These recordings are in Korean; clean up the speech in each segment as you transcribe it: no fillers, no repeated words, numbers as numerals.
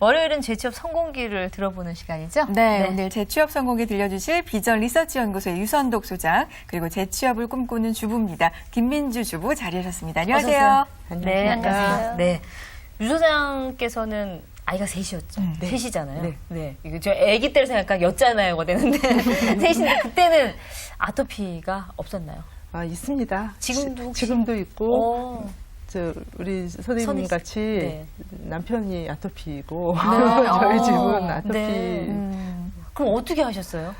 월요일은 재취업 성공기를 들어보는 시간이죠? 네, 오늘 재취업 성공기 들려주실 비전 리서치 연구소의 유선독 소장, 그리고 재취업을 꿈꾸는 주부입니다. 김민주 주부 자리하셨습니다. 안녕하세요. 네, 안녕하세요. 네. 유 소장께서는 아이가 셋이었죠? 네. 셋이잖아요. 네. 네. 이거 저 아기 때를 생각하면 였잖아요. 되는데. 셋인데 그때는 아토피가 없었나요? 아, 있습니다. 지금도 혹시? 지금도 있고, 오. 우리 선생님 같이 네. 남편이 아토피이고, 아. 저희 집은 아토피. 네. 그럼 어떻게 하셨어요?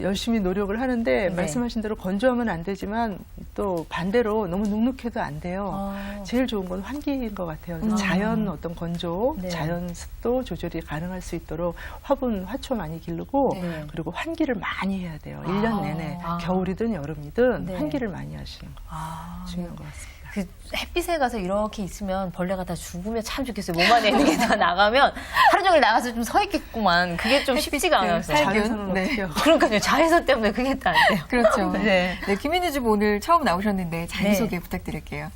열심히 노력을 하는데, 네. 말씀하신 대로 건조하면 안 되지만, 또 반대로 너무 눅눅해도 안 돼요. 아. 제일 좋은 건 환기인 것 같아요. 그래서 자연 어떤 건조, 네. 자연 습도 조절이 가능할 수 있도록 화분, 화초 많이 기르고, 네. 그리고 환기를 많이 해야 돼요. 1년 내내. 아. 겨울이든 여름이든 네. 환기를 많이 하시는 거. 아. 중요한 것 같습니다. 그 햇빛에 가서 이렇게 있으면 벌레가 다 죽으면 참 좋겠어요. 몸 안에 있는 게 다 나가면 하루 종일 나가서 좀 서 있겠구만. 그게 좀 쉽지가 않아서. 자연선은 네. 어떻게 해요? 그러니까요. 자외선 때문에 그게 또 안 돼요. 그렇죠. 네. 네, 김민주 주부 오늘 처음 나오셨는데 자기소개 네. 부탁드릴게요.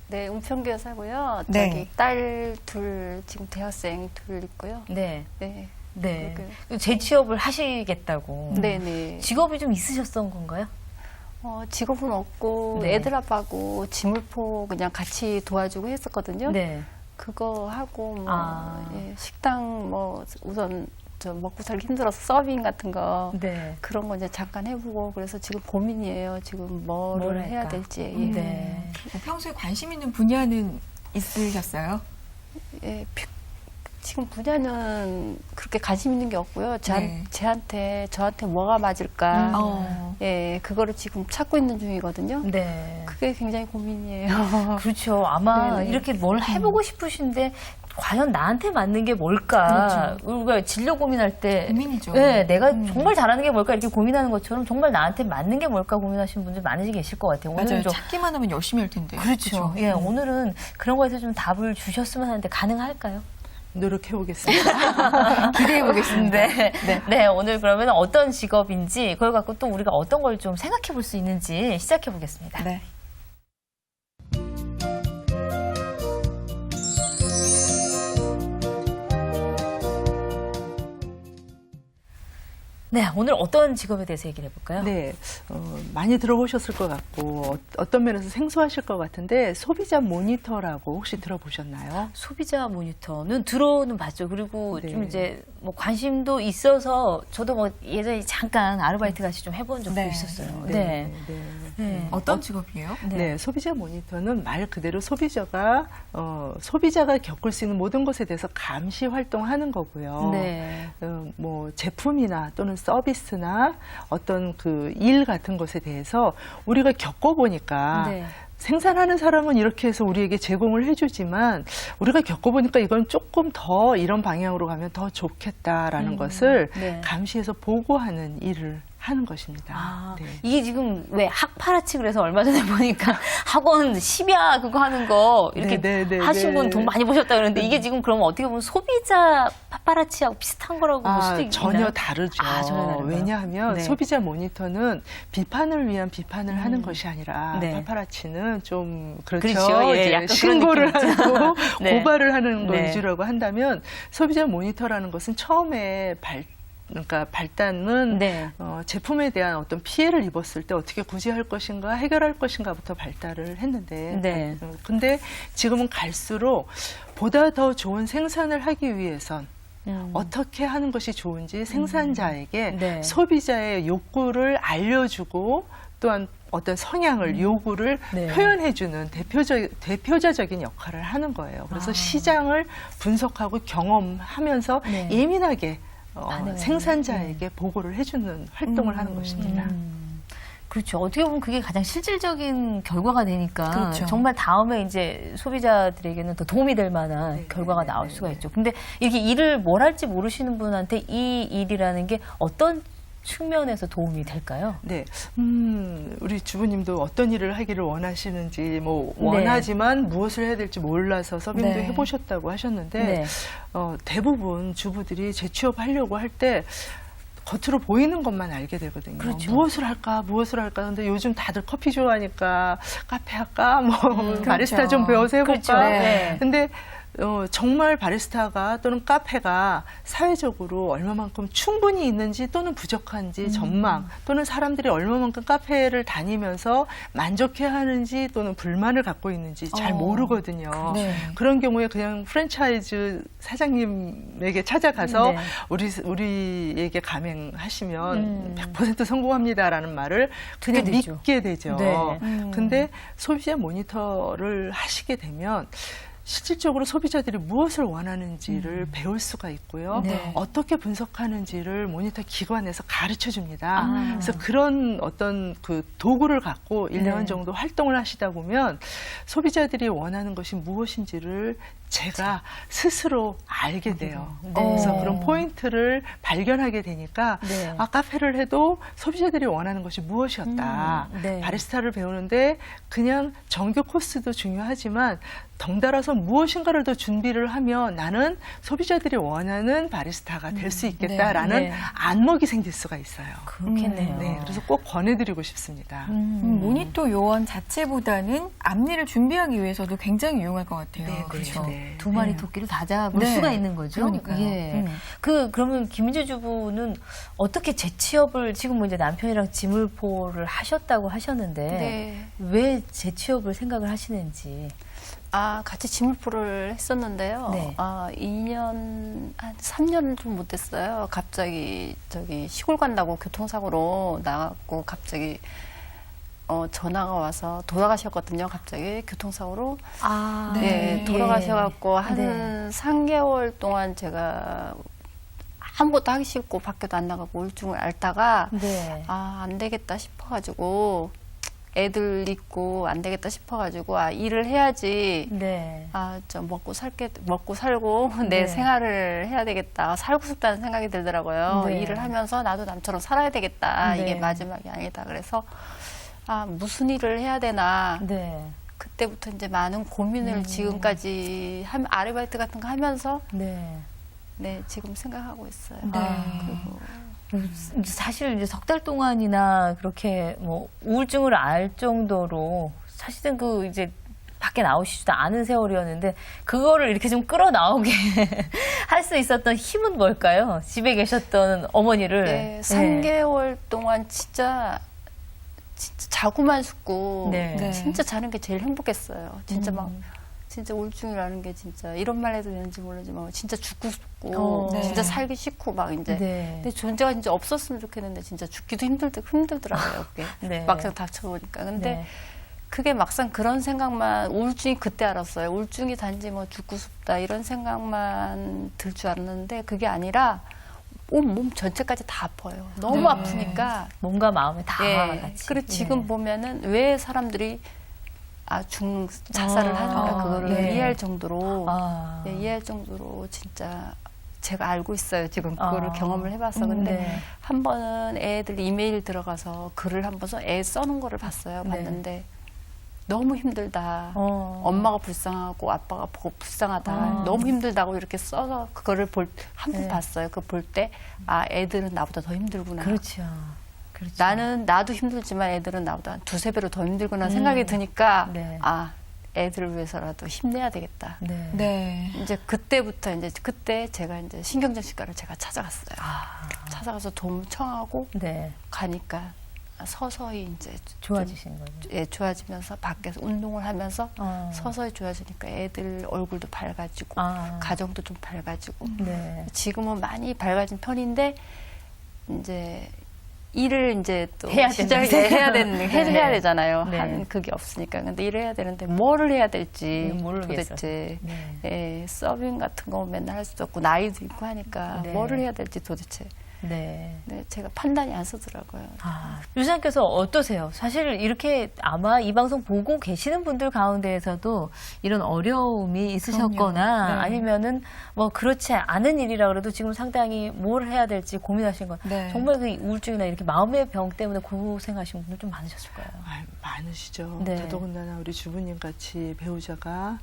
네, 은평교에 살고요. 네. 저기 딸 둘, 지금 대학생 둘 있고요. 네. 네. 네. 재취업을 하시겠다고. 네네. 직업이 좀 있으셨던 건가요? 직업은 없고, 네. 애들 아빠하고 지물포 그냥 같이 도와주고 했었거든요. 네. 그거 하고, 예. 식당 우선 저 먹고 살기 힘들어서 서빙 같은 거. 네. 그런 거 이제 잠깐 해보고, 그래서 지금 고민이에요. 지금 뭐를 뭘 해야 할까? 될지. 예. 네. 평소에 관심 있는 분야는 있으셨어요? 예, 지금 분야는 그렇게 관심 있는 게 없고요. 네. 저한테 뭐가 맞을까. 어. 예, 그거를 지금 찾고 있는 중이거든요. 네. 그게 굉장히 고민이에요. 그렇죠. 아마 네네. 이렇게 뭘 해보고 싶으신데 과연 나한테 맞는 게 뭘까? 우리가 진료 고민할 때 고민이죠. 네, 내가 정말 잘하는 게 뭘까 이렇게 고민하는 것처럼 정말 나한테 맞는 게 뭘까 고민하시는 분들 많으시 계실 것 같아요. 맞아요. 오늘은 좀 찾기만 하면 열심히 할 텐데. 그렇죠. 예, 오늘은 그런 거에서 좀 답을 주셨으면 하는데 가능할까요? 노력해 보겠습니다. 기대해 보겠습니다. 네. 네, 오늘 그러면 어떤 직업인지 그걸 갖고 또 우리가 어떤 걸 좀 생각해 볼 수 있는지 시작해 보겠습니다. 네. 네, 오늘 어떤 직업에 대해서 얘기를 해볼까요? 네, 많이 들어보셨을 것 같고 어떤 면에서 생소하실 것 같은데 소비자 모니터라고 혹시 들어보셨나요? 소비자 모니터는 들어는 봤죠. 그리고 네. 좀 이제 뭐 관심도 있어서 저도 뭐 예전에 잠깐 아르바이트 같이 좀 해본 적도 네. 있었어요. 네, 네. 네. 네. 어떤 직업이에요? 네, 소비자 모니터는 말 그대로 소비자가 겪을 수 있는 모든 것에 대해서 감시 활동하는 거고요. 네. 뭐 제품이나 또는 서비스나 어떤 그 일 같은 것에 대해서 우리가 겪어보니까 네. 생산하는 사람은 이렇게 해서 우리에게 제공을 해주지만 우리가 겪어보니까 이건 조금 더 이런 방향으로 가면 더 좋겠다라는 것을 네. 감시해서 보고하는 일을 하는 것입니다. 아, 네. 이게 지금 왜 학파라치 그래서 얼마 전에 보니까 학원 10야 그거 하는 거 이렇게 하신 분 돈 많이 버셨다 그러는데 이게 지금 그러면 어떻게 보면 소비자 파파라치하고 비슷한 거라고 볼 수도 있나요? 전혀 다르죠. 전혀 다른가요? 왜냐하면 네. 소비자 모니터는 비판을 위한 비판을 하는 것이 아니라 네. 파파라치는 좀 그렇죠. 그렇죠. 예, 이제 약간 신고를 그런 느낌 하고 네. 고발을 하는 걸 네. 위주라고 한다면 소비자 모니터라는 것은 처음에 발단은 네. 제품에 대한 어떤 피해를 입었을 때 어떻게 구제할 것인가 해결할 것인가부터 발달을 했는데 네. 근데 지금은 갈수록 보다 더 좋은 생산을 하기 위해선 어떻게 하는 것이 좋은지 생산자에게 네. 소비자의 욕구를 알려주고 또한 어떤 성향을 요구를 네. 표현해주는 대표자적인 역할을 하는 거예요. 그래서 시장을 분석하고 경험하면서 네. 예민하게 반응을 생산자에게 보고를 해주는 활동을 하는 것입니다. 그렇죠. 어떻게 보면 그게 가장 실질적인 결과가 되니까 그렇죠. 정말 다음에 이제 소비자들에게는 더 도움이 될 만한 네, 결과가 네, 나올 네, 수가 네. 있죠. 근데 이렇게 일을 뭘 할지 모르시는 분한테 이 일이라는 게 어떤 측면에서 도움이 될까요? 네, 우리 주부님도 어떤 일을 하기를 원하시는지 뭐 네. 원하지만 무엇을 해야 될지 몰라서 서빙도 네. 해보셨다고 하셨는데 네. 대부분 주부들이 재취업하려고 할 때 겉으로 보이는 것만 알게 되거든요. 그렇죠. 무엇을 할까? 근데 요즘 다들 커피 좋아하니까 카페 할까? 뭐 바리스타 좀 배워서 해볼까? 그렇죠. 네. 근데 정말 바리스타가 또는 카페가 사회적으로 얼마만큼 충분히 있는지 또는 부족한지 전망 또는 사람들이 얼마만큼 카페를 다니면서 만족해하는지 또는 불만을 갖고 있는지 잘 모르거든요. 네. 그런 경우에 그냥 프랜차이즈 사장님에게 찾아가서 네. 우리에게 가맹하시면 100% 성공합니다라는 말을 그냥 듣게 되죠. 믿게 되죠. 네. 근데 소비자 모니터를 하시게 되면 실질적으로 소비자들이 무엇을 원하는지를 배울 수가 있고요. 네. 어떻게 분석하는지를 모니터 기관에서 가르쳐 줍니다. 아. 그래서 그런 어떤 그 도구를 갖고 1년 네. 정도 활동을 하시다 보면 소비자들이 원하는 것이 무엇인지를 제가 스스로 알게 돼요. 네. 그래서 그런 포인트를 발견하게 되니까 네. 카페를 해도 소비자들이 원하는 것이 무엇이었다. 네. 바리스타를 배우는데 그냥 정규 코스도 중요하지만 덩달아서 무엇인가를 더 준비를 하면 나는 소비자들이 원하는 바리스타가 될 수 있겠다라는 네. 네. 안목이 생길 수가 있어요. 그렇겠네요. 네, 그래서 꼭 권해드리고 싶습니다. 모니터 요원 자체보다는 앞일을 준비하기 위해서도 굉장히 유용할 것 같아요. 네, 그렇죠. 네. 두 마리 토끼를 다 잡을 네. 수가 있는 거죠. 그러니까요. 예. 그러면 김민주 주부는 어떻게 재취업을 지금 뭐 이제 남편이랑 짐을포를 하셨다고 하셨는데 네. 왜 재취업을 생각을 하시는지. 같이 지물포를 했었는데요. 네. 2년, 한 3년 좀 못됐어요. 갑자기 시골 간다고 교통사고로 나갔고, 갑자기, 전화가 와서 돌아가셨거든요. 갑자기 교통사고로. 네, 돌아가셔갖고 한 네. 3개월 동안 제가 아무것도 하기 싫고 밖에도 안 나가고 우울증을 앓다가, 네. 안 되겠다 싶어가지고, 애들 있고 안 되겠다 싶어가지고 일을 해야지 네. 좀 먹고 살고 내 네. 생활을 해야 되겠다, 살고 싶다는 생각이 들더라고요. 네. 일을 하면서 나도 남처럼 살아야 되겠다. 네. 이게 마지막이 아니다. 그래서 무슨 일을 해야 되나. 네. 그때부터 이제 많은 고민을 지금까지 아르바이트 같은 거 하면서 네. 네, 지금 생각하고 있어요. 네. 사실 이제 석 달 동안이나 그렇게 뭐 우울증을 앓을 정도로 사실은 그 이제 밖에 나오시지도 않은 세월이었는데 그거를 이렇게 좀 끌어나오게 할 수 있었던 힘은 뭘까요? 집에 계셨던 어머니를. 네, 3개월 동안 진짜 자고만 싶고 네. 네. 진짜 자는 게 제일 행복했어요. 진짜 진짜 우울증이라는 게 진짜 이런 말 해도 되는지 모르지만 진짜 죽고 싶고 네. 진짜 살기 싫고 막 이제 네. 내 존재가 진짜 없었으면 좋겠는데 진짜 죽기도 힘들더라고요. 그게 네. 막상 닥쳐보니까. 근데 네. 그게 막상 그런 생각만, 우울증이 그때 알았어요. 우울증이 단지 뭐 죽고 싶다 이런 생각만 들 줄 알았는데 그게 아니라 온 몸 전체까지 다 아파요. 너무 네. 아프니까. 몸과 마음이 다 예. 같이. 그리고 지금 보면은 왜 사람들이 자살을 하는가 그거를 예. 이해할 정도로 네. 이해할 정도로 진짜 제가 알고 있어요. 지금 그거를 경험을 해봐서. 근데 네. 한 번은 애들 이메일 들어가서 글을 한 번 애 써놓은 거를 봤어요. 네. 봤는데 너무 힘들다. 엄마가 불쌍하고 아빠가 보고 불쌍하다. 너무 힘들다고 이렇게 써서 그거를 한 번 네. 봤어요. 그거 볼 때 애들은 나보다 더 힘들구나. 그렇죠. 그렇죠. 나도 힘들지만 애들은 나보다 한 두세 배로 더 힘들구나 생각이 드니까 네. 애들을 위해서라도 힘내야 되겠다. 네. 네. 이제 그때부터 그때 제가 이제 신경정신과를 제가 찾아갔어요. 찾아가서 도움 청하고 네. 가니까 서서히 이제 좋아지신 거죠. 예, 좋아지면서 밖에서 운동을 하면서 어. 서서히 좋아지니까 애들 얼굴도 밝아지고 가정도 좀 밝아지고 네. 지금은 많이 밝아진 편인데 이제 일을 이제 또 해야 해야 네. 되잖아요. 네. 한 그게 없으니까. 근데 일을 해야 되는데 뭐를 해야 될지 네, 모르겠어요. 도대체 네. 예, 서빙 같은 거 맨날 할 수도 없고 나이도 있고 하니까 네. 뭐를 해야 될지 도대체 네. 네, 제가 판단이 안 서더라고요. 유사님께서 어떠세요? 사실 이렇게 아마 이 방송 보고 계시는 분들 가운데에서도 이런 어려움이 있으셨거나 그럼요. 네. 아니면은 뭐 그렇지 않은 일이라 그래도 지금 상당히 뭘 해야 될지 고민하신 건 네. 정말 그 우울증이나 이렇게 마음의 병 때문에 고생하신 분들 좀 많으셨을 거예요. 많으시죠. 네. 더더군다나 우리 주부님 같이 배우자랑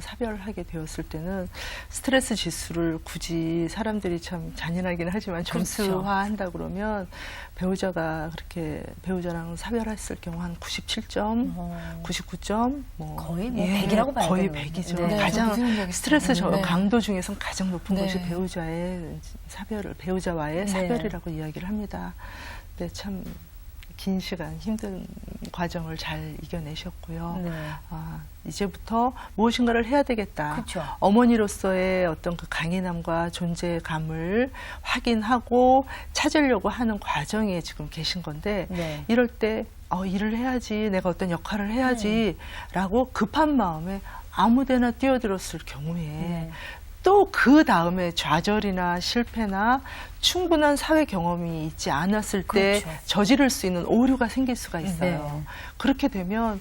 사별하게 되었을 때는 스트레스 지수를 굳이 사람들이 참 잔인하긴 하지만 점수를 케이스화한다 그러면 배우자가 그렇게 배우자랑 사별했을 경우 한 97점, 99점, 뭐 거의 뭐 100이라고 봐야 거의 되는 100이죠. 네. 가장 무슨 얘기겠어요. 스트레스 네. 강도 중에서는 가장 높은 네. 것이 배우자와의 네. 사별이라고 이야기를 합니다. 근데 참 긴 시간 힘든 과정을 잘 이겨내셨고요. 네. 이제부터 무엇인가를 해야 되겠다. 그쵸. 어머니로서의 어떤 그 강인함과 존재감을 확인하고 찾으려고 하는 과정에 지금 계신 건데 네. 이럴 때 일을 해야지, 내가 어떤 역할을 해야지 라고 급한 마음에 아무데나 뛰어들었을 경우에 네. 또 그 다음에 좌절이나 실패나 충분한 사회 경험이 있지 않았을 때 그렇죠. 저지를 수 있는 오류가 생길 수가 있어요. 네. 그렇게 되면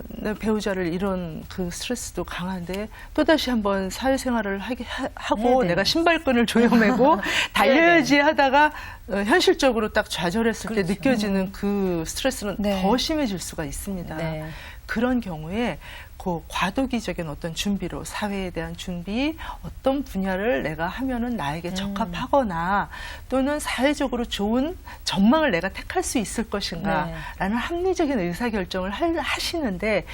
내 배우자를 이런 그 스트레스도 강한데 또다시 한번 사회생활을 하고 네네. 내가 신발끈을 조여매고 달려야지 하다가 현실적으로 딱 좌절했을 때 그렇죠. 느껴지는 그 스트레스는 네. 더 심해질 수가 있습니다. 네. 그런 경우에 그 과도기적인 어떤 준비로 사회에 대한 준비, 어떤 분야를 내가 하면은 나에게 적합하거나 또는 사회적으로 좋은 전망을 내가 택할 수 있을 것인가라는 합리적인 의사결정을 하시는데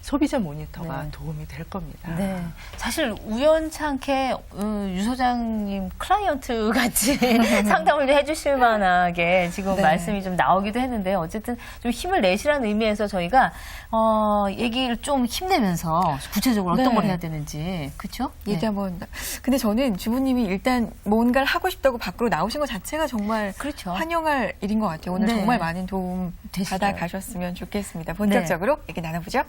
소비자 모니터가 네. 도움이 될 겁니다. 네. 사실 우연찮게 유 소장님 클라이언트 같이 상담을 해주실 만하게 지금 네. 말씀이 좀 나오기도 했는데 어쨌든 좀 힘을 내시라는 의미에서 저희가 얘기를 좀 힘내면서 구체적으로 어떤 네. 걸 해야 되는지 그렇죠? 얘기 한번. 근데 저는 주부님이 일단 뭔가를 하고 싶다고 밖으로 나오신 것 자체가 정말 그렇죠. 환영할 일인 것 같아요. 오늘 네. 정말 많은 도움 되시죠. 받아가셨으면 좋겠습니다. 본격적으로 얘기 나눠보죠.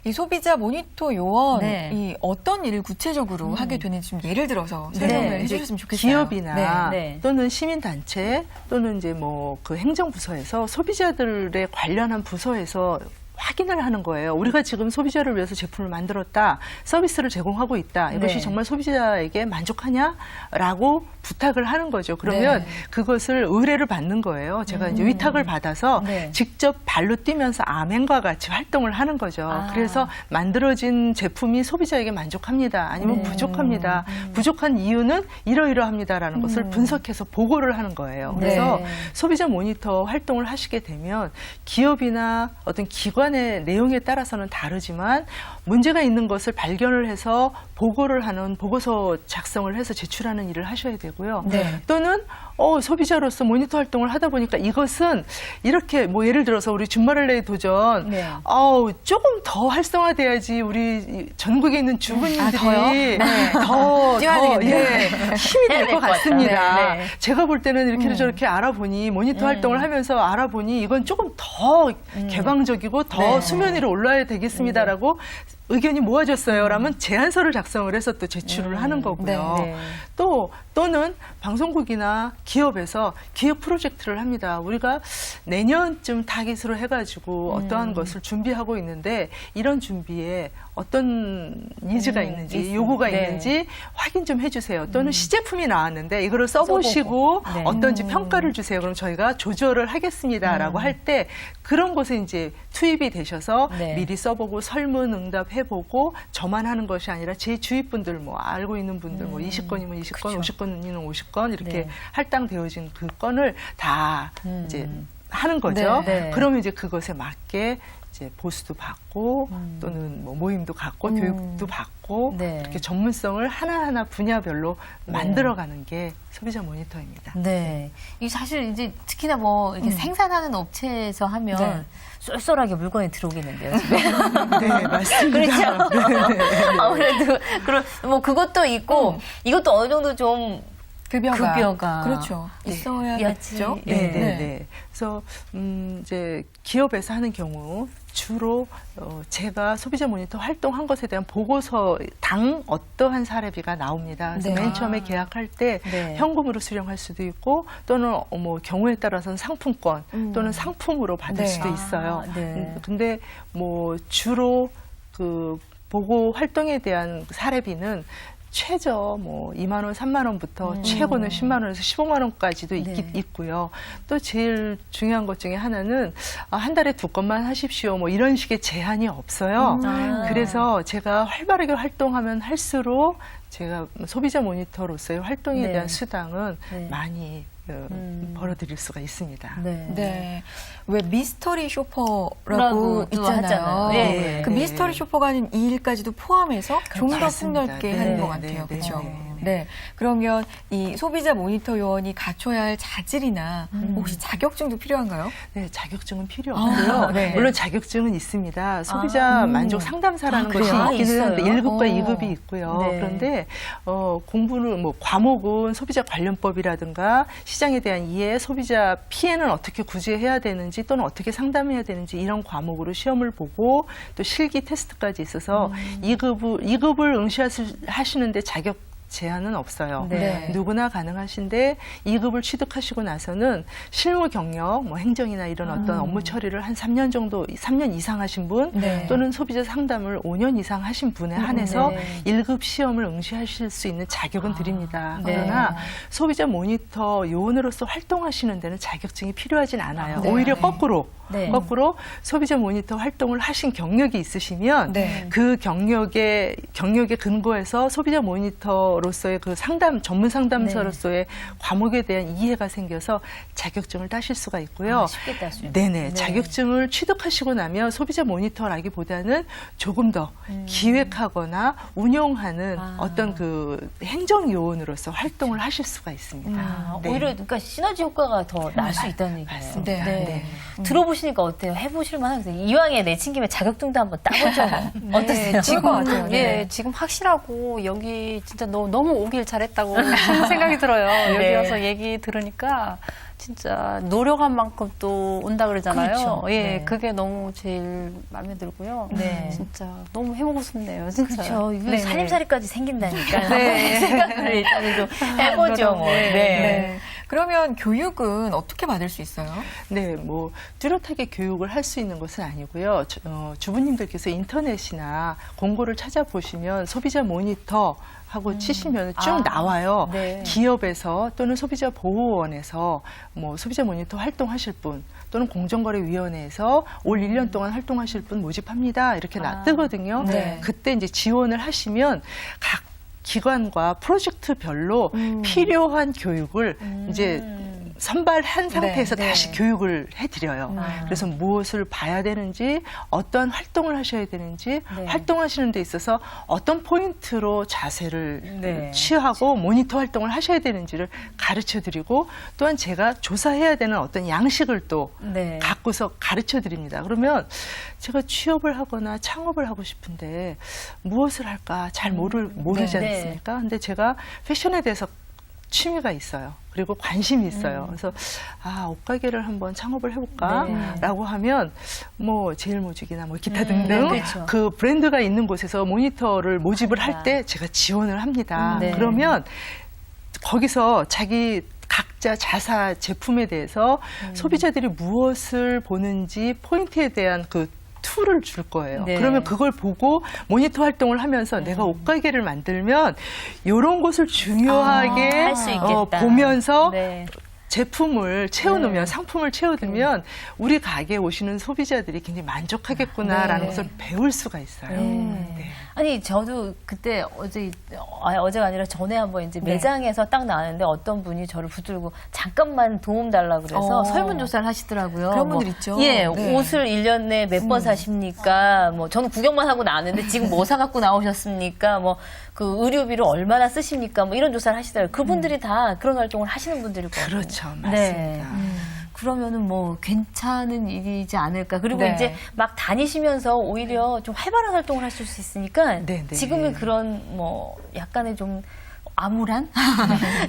이 소비자 모니터 요원이 네. 어떤 일을 구체적으로 하게 되는지 좀 예를 들어서 설명을 네. 해주셨으면 좋겠어요. 기업이나 네, 네. 또는 시민단체 또는 이제 뭐 그 행정부서에서 소비자들에 관련한 부서에서 확인을 하는 거예요. 우리가 지금 소비자를 위해서 제품을 만들었다, 서비스를 제공하고 있다. 이것이 네. 정말 소비자에게 만족하냐라고 부탁을 하는 거죠. 그러면 네. 그것을 의뢰를 받는 거예요. 제가 이제 위탁을 받아서 네. 직접 발로 뛰면서 아멘과 같이 활동을 하는 거죠. 아. 그래서 만들어진 제품이 소비자에게 만족합니다. 아니면 네. 부족합니다. 부족한 이유는 이러이러합니다라는 것을 분석해서 보고를 하는 거예요. 그래서 네. 소비자 모니터 활동을 하시게 되면 기업이나 어떤 기관의 내용에 따라서는 다르지만 문제가 있는 것을 발견을 해서 보고를 하는 보고서 작성을 해서 제출하는 일을 하셔야 되고요. 네. 또는 소비자로서 모니터 활동을 하다 보니까 이것은 이렇게 뭐 예를 들어서 우리 준마를레이 도전 네. 조금 더 활성화돼야지 우리 전국에 있는 주부님들이 더요? 네. 더 뛰어야 되겠네요. 힘이 해야 될 될 것 것 같습니다. 같다. 네, 네. 제가 볼 때는 이렇게 저렇게 알아보니 모니터 활동을 하면서 알아보니 이건 조금 더 개방적이고 더 네. 수면 위로 올라야 되겠습니다라고 의견이 모아졌어요. 라면 제안서를 작성을 해서 또 제출을 하는 거고요. 네, 네. 또는 방송국이나 기업에서 기업 프로젝트를 합니다. 우리가 내년쯤 타깃으로 해가지고 어떠한 것을 준비하고 있는데 이런 준비에 어떤 니즈가 있는지 요구가 네. 있는지 확인 좀 해주세요. 또는 시제품이 나왔는데 이거를 써보시고 네. 어떤지 평가를 주세요. 그럼 저희가 조절을 하겠습니다라고 할 때 그런 곳에 이제 투입이 되셔서 네. 미리 써보고 설문 응답해보고 저만 하는 것이 아니라 제 주위 분들 뭐 알고 있는 분들 뭐 20건이면 20건, 그렇죠. 50건이면 50건 이렇게 네. 할당되어진 그 건을 다 이제 하는 거죠. 네, 네. 그러면 이제 그것에 맞게 이제 보수도 받고 또는 뭐 모임도 갖고 교육도 받고 네. 이렇게 전문성을 하나하나 분야별로 만들어가는 게 소비자 모니터입니다. 네. 이 사실 이제 특히나 뭐 이렇게 생산하는 업체에서 하면 네. 쏠쏠하게 물건이 들어오겠는데요, 집에. 네, 맞습니다. 그렇죠. 네, 네. 아무래도 뭐 그것도 있고 이것도 어느 정도 좀 급여가. 그렇죠. 네. 있어야겠죠. 네, 네, 네, 네. 그래서 이제 기업에서 하는 경우 주로 제가 소비자 모니터 활동한 것에 대한 보고서 당 어떠한 사례비가 나옵니다. 그래서 네. 맨 처음에 계약할 때 네. 현금으로 수령할 수도 있고 또는 뭐 경우에 따라서는 상품권 또는 상품으로 받을 네. 수도 있어요. 아, 네. 근데 뭐 주로 그 보고 활동에 대한 사례비는 최저 뭐 2만 원, 3만 원부터 최고는 10만 원에서 15만 원까지도 있고요. 또 제일 중요한 것 중에 하나는 한 달에 2건만 하십시오. 뭐 이런 식의 제한이 없어요. 그래서 제가 활발하게 활동하면 할수록 제가 소비자 모니터로서의 활동에 대한 수당은 많이 벌어들일 수가 있습니다. 네. 왜 미스터리 쇼퍼라고 라고 또 있잖아요. 하잖아요. 네. 그 미스터리 쇼퍼가 하는 이 일까지도 포함해서 좀 더 맞습니다. 폭넓게 하는 것 같아요. 그렇죠? 네. 그러면 이 소비자 모니터 요원이 갖춰야 할 자질이나 혹시 자격증도 필요한가요? 네, 자격증은 필요 없고요. 네. 물론 자격증은 있습니다. 소비자 만족 상담사라는 것이 그래요? 있기는 한데 있어요? 1급과 2급이 있고요. 네. 그런데 공부를 뭐 과목은 소비자 관련법이라든가 시장에 대한 이해, 소비자 피해는 어떻게 구제해야 되는지 또는 어떻게 상담해야 되는지 이런 과목으로 시험을 보고 또 실기 테스트까지 있어서 2급을 응시하시는데 자격 제한은 없어요. 네. 누구나 가능하신데 2급을 취득하시고 나서는 실무 경력, 뭐 행정이나 이런 어떤 업무 처리를 한 3년 정도, 3년 이상 하신 분 또는 소비자 상담을 5년 이상 하신 분에 한해서 1급 시험을 응시하실 수 있는 자격은 드립니다. 그러나 소비자 모니터 요원으로서 활동하시는 데는 자격증이 필요하진 않아요. 오히려 거꾸로 소비자 모니터 활동을 하신 경력이 있으시면 그 경력에 근거해서 소비자 모니터로서의 그 전문 상담사로서의 과목에 대한 이해가 생겨서 자격증을 따실 수가 있고요. 쉽게 딸 수 있는. 네네. 자격증을 취득하시고 나면 소비자 모니터라기보다는 조금 더 기획하거나 운영하는 어떤 그 행정 요원으로서 활동을 하실 수가 있습니다. 오히려 그러니까 시너지 효과가 더 날 수 있다는 얘기예요. 맞습니다. 네. 들어보시니까 어때요? 해보실 만하세요? 이왕에 내친 김에 자격증도 한번 따보죠. 어떠세요? 지금 지금 확실하고 여기 진짜 너무 오길 잘했다고 생각이 들어요. 여기 와서 얘기 들으니까 진짜 노력한 만큼 또 온다 그러잖아요. 그렇죠. 그게 너무 제일 마음에 들고요. 진짜 너무 해보고 싶네요. 진짜. 그렇죠. 이거 살림살이까지 생긴다니까. 네. 생각을 일단 좀 해보죠. 뭐. 그러면 교육은 어떻게 받을 수 있어요? 네, 뭐 뚜렷하게 교육을 할 수 있는 것은 아니고요. 주부님들께서 인터넷이나 공고를 찾아보시면 소비자 모니터 하고 치시면 쭉 나와요. 기업에서 또는 소비자 보호원에서 뭐 소비자 모니터 활동하실 분 또는 공정거래위원회에서 올 1년 동안 활동하실 분 모집합니다. 이렇게 뜨거든요. 그때 이제 지원을 하시면 각 기관과 프로젝트별로 필요한 교육을 이제 선발한 상태에서 다시 교육을 해드려요. 그래서 무엇을 봐야 되는지, 어떤 활동을 하셔야 되는지, 활동하시는 데 있어서 어떤 포인트로 자세를 취하고 모니터 활동을 하셔야 되는지를 가르쳐드리고, 또한 제가 조사해야 되는 어떤 양식을 또 갖고서 가르쳐드립니다. 그러면 제가 취업을 하거나 창업을 하고 싶은데 무엇을 할까 잘 모르지 않습니까? 근데 제가 패션에 대해서 취미가 있어요. 그리고 관심이 있어요. 그래서 옷가게를 한번 창업을 해볼까라고 하면 뭐 제일모직이나 뭐 기타 등등 그 브랜드가 있는 곳에서 모니터를 모집을 할 때 제가 지원을 합니다. 그러면 거기서 자기 각자 자사 제품에 대해서 소비자들이 무엇을 보는지 포인트에 대한 그 툴을 줄 거예요. 그러면 그걸 보고 모니터 활동을 하면서 내가 옷가게를 만들면 이런 것을 중요하게 할 수 있겠다. 보면서 제품을 채워놓으면 상품을 채워두면 우리 가게에 오시는 소비자들이 굉장히 만족하겠구나라는 것을 배울 수가 있어요. 아니 저도 그때 어제가 아니라 전에 한번 이제 매장에서 딱 나왔는데 어떤 분이 저를 붙들고 잠깐만 도움 달라 그래서 설문조사를 하시더라고요. 그런 분들 있죠. 옷을 1년 내에 몇 번 사십니까? 뭐 저는 구경만 하고 나왔는데 지금 뭐 사갖고 나오셨습니까? 뭐 그 의료비를 얼마나 쓰십니까? 뭐 이런 조사를 하시더라고요. 그분들이 다 그런 활동을 하시는 분들이거든요. 그렇죠, 맞습니다. 그러면은 뭐 괜찮은 일이지 않을까. 그리고 이제 막 다니시면서 오히려 좀 활발한 활동을 하실 수 있으니까 지금은 그런 뭐 약간의 좀 암울한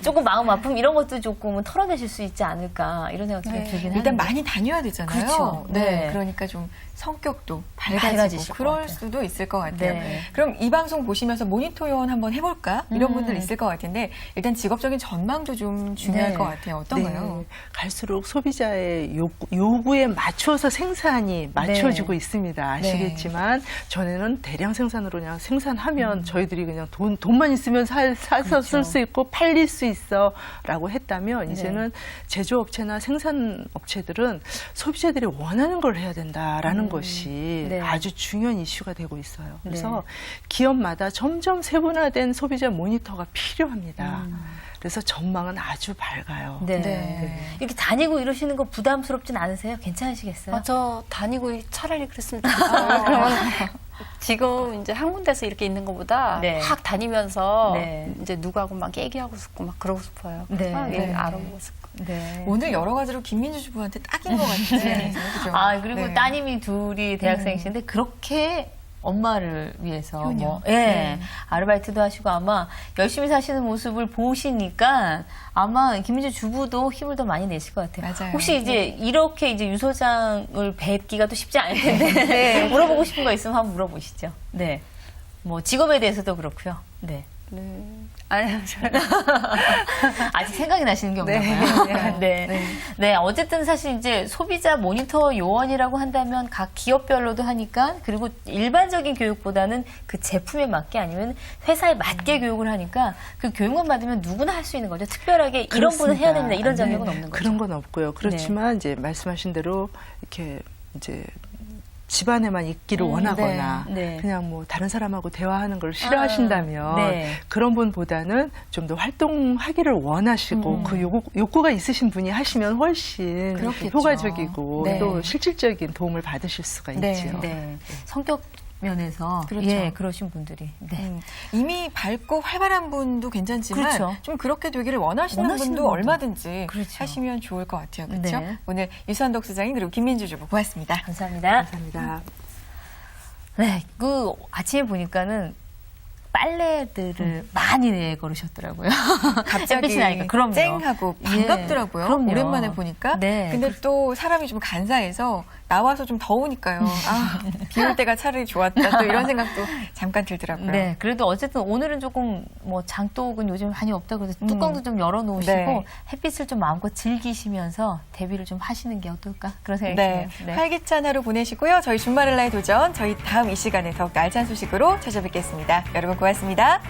조금 마음 아픔 이런 것도 조금은 털어내실 수 있지 않을까 이런 생각이 좀 네. 들긴 일단 하는데. 많이 다녀야 되잖아요. 그렇죠. 네. 네. 그러니까 좀 성격도 밝아지실 밝아지고 것 그럴 같아요. 수도 있을 것 같아요. 네. 그럼 이 방송 보시면서 모니터 요원 한번 해볼까? 이런 분들 음. 있을 것 같은데 일단 직업적인 전망도 좀 중요할 네. 것 같아요. 어떤가요? 네, 갈수록 소비자의 요구에 맞춰서 생산이 맞춰지고 있습니다. 아시겠지만 전에는 대량 생산으로 그냥 생산하면 저희들이 그냥 돈만 있으면 사서 쓸 수 있고 팔릴 수 있어라고 했다면 이제는 제조업체나 생산업체들은 소비자들이 원하는 걸 해야 된다라는 것이 네. 아주 중요한 이슈가 되고 있어요. 그래서 네. 기업마다 점점 세분화된 소비자 모니터가 필요합니다. 그래서 전망은 아주 밝아요. 네. 네. 이렇게 다니고 이러시는 거 부담스럽진 않으세요? 괜찮으시겠어요? 저 다니고 차라리 그랬으면 좋겠어요. 그러면 지금 이제 한 군데서 이렇게 있는 것보다 네. 확 다니면서 네. 이제 누구하고 막 얘기하고 싶고 막 그러고 싶어요. 네. 막 네. 알아보고 싶고. 네. 오늘 여러 가지로 김민주 주부한테 딱인 것 같은데. 그죠? 아, 그리고 네. 따님이 둘이 대학생이신데 그렇게 엄마를 위해서 효녀. 뭐, 예, 네. 아르바이트도 하시고 아마 열심히 사시는 모습을 보시니까 아마 김민주 주부도 힘을 더 많이 내실 것 같아요. 맞아요. 혹시 이제 이렇게 이제 유 소장을 뵙기가 또 쉽지 않을 텐데 물어보고 싶은 거 있으면 한번 물어보시죠. 네. 뭐 직업에 대해서도 그렇고요. 네. 네. 아니, 아직 생각이 나시는 게 없나 네. 봐요. 네. 네. 어쨌든 사실 이제 소비자 모니터 요원이라고 한다면 각 기업별로도 하니까 그리고 일반적인 교육보다는 그 제품에 맞게 아니면 회사에 맞게 교육을 하니까 그 교육만 받으면 누구나 할 수 있는 거죠. 특별하게 이런 분은 해야 됩니다. 이런 자격은 네, 없는 거죠. 그런 건 없고요. 그렇지만 이제 말씀하신 대로 이렇게 이제 집안에만 있기를 원하거나 네, 네. 그냥 뭐 다른 사람하고 대화하는 걸 싫어하신다면 네. 그런 분보다는 좀 더 활동하기를 원하시고 그 욕구가 있으신 분이 하시면 훨씬 그렇겠죠. 효과적이고 네. 또 실질적인 도움을 받으실 수가 네, 있죠. 네. 성격 면에서 그렇죠. 예, 그러신 분들이 네. 이미 밝고 활발한 분도 괜찮지만 그렇죠. 좀 그렇게 되기를 원하시는 원하시는 분도 분도. 얼마든지 그렇죠. 하시면 좋을 것 같아요. 그렇죠? 네. 오늘 유선덕 소장님 그리고 김민주 주부 고맙습니다. 감사합니다. 감사합니다. 네, 그 아침에 보니까는 빨래들을 많이 내걸으셨더라고요. 갑자기 햇빛이 나니까. 그럼요. 쨍하고 예, 반갑더라고요. 그럼요. 오랜만에 보니까. 네. 근데 또 사람이 좀 간사해서 나와서 좀 더우니까요. 아, 비 올 때가 차라리 좋았다. 또 이런 생각도 잠깐 들더라고요. 네, 그래도 어쨌든 오늘은 조금 뭐 장독은 요즘 많이 없다고 해서 뚜껑도 좀 열어놓으시고 네. 햇빛을 좀 마음껏 즐기시면서 대비를 좀 하시는 게 어떨까 그런 생각이 네. 드네요. 네. 활기찬 하루 보내시고요. 저희 주말을 나의 도전, 저희 다음 이 시간에 더욱 알찬 소식으로 찾아뵙겠습니다. 여러분 고맙습니다.